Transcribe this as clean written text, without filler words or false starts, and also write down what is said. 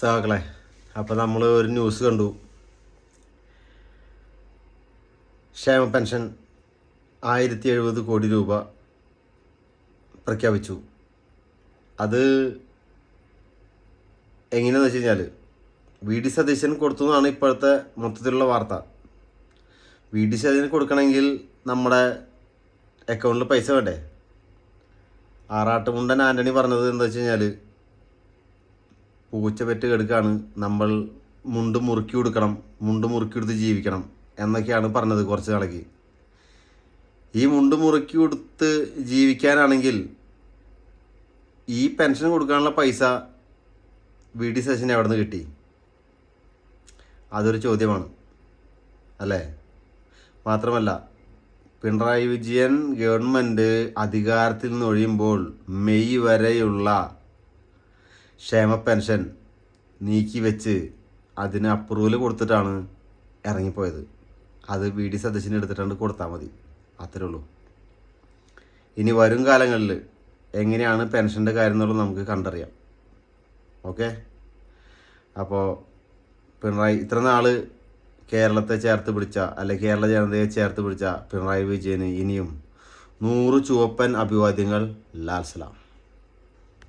സഹാക്കളെ, അപ്പോൾ നമ്മൾ ഒരു ന്യൂസ് കണ്ടു. ക്ഷേമ പെൻഷൻ 1070 കോടി രൂപ പ്രഖ്യാപിച്ചു. അത് എങ്ങനെയാണെന്ന് വെച്ച് കഴിഞ്ഞാൽ വി.ഡി. സതീശൻ കൊടുത്തു എന്നാണ് ഇപ്പോഴത്തെ മൊത്തത്തിലുള്ള വാർത്ത. വി.ഡി. സതീശന് കൊടുക്കണമെങ്കിൽ നമ്മുടെ അക്കൗണ്ടിൽ പൈസ വേണ്ടേ? ആറാട്ടുമുണ്ടൻ ആൻ്റണി പറഞ്ഞത് എന്താ വെച്ച് കഴിഞ്ഞാൽ, പൂച്ച പെറ്റ് കെടുക്കാണ്, നമ്മൾ മുണ്ട് മുറുക്കി കൊടുക്കണം, മുണ്ട് മുറുക്കി കൊടുത്ത് ജീവിക്കണം എന്നൊക്കെയാണ് പറഞ്ഞത് കുറച്ച് നാളേക്ക്. ഈ മുണ്ട് മുറുക്കി കൊടുത്ത് ജീവിക്കാനാണെങ്കിൽ ഈ പെൻഷൻ കൊടുക്കാനുള്ള പൈസ വി.ഡി. സതീശന് എവിടെ നിന്ന് കിട്ടി? അതൊരു ചോദ്യമാണ് അല്ലേ? മാത്രമല്ല, പിണറായി വിജയൻ ഗവൺമെൻറ് അധികാരത്തിൽ നിന്ന് ഒഴിയുമ്പോൾ മെയ് വരെയുള്ള ക്ഷേമ പെൻഷൻ നീക്കി വെച്ച് അതിന് അപ്രൂവൽ കൊടുത്തിട്ടാണ് ഇറങ്ങിപ്പോയത്. അത് വി.ഡി. സതീശന് എടുത്തിട്ടാണ് കൊടുത്താൽ മതി, അത്രേ ഉള്ളൂ. ഇനി വരും കാലങ്ങളിൽ എങ്ങനെയാണ് പെൻഷൻ്റെ കാര്യം എന്നുള്ളത് നമുക്ക് കണ്ടറിയാം. ഓക്കെ, അപ്പോൾ പിണറായി ഇത്ര നാൾ കേരളത്തെ ചേർത്ത് പിടിച്ച, അല്ലെങ്കിൽ കേരള ജനതയെ ചേർത്ത് പിടിച്ച പിണറായി വിജയന് ഇനിയും 100 ചുവപ്പൻ അഭിവാദ്യങ്ങൾ. ലാൽ സലാം.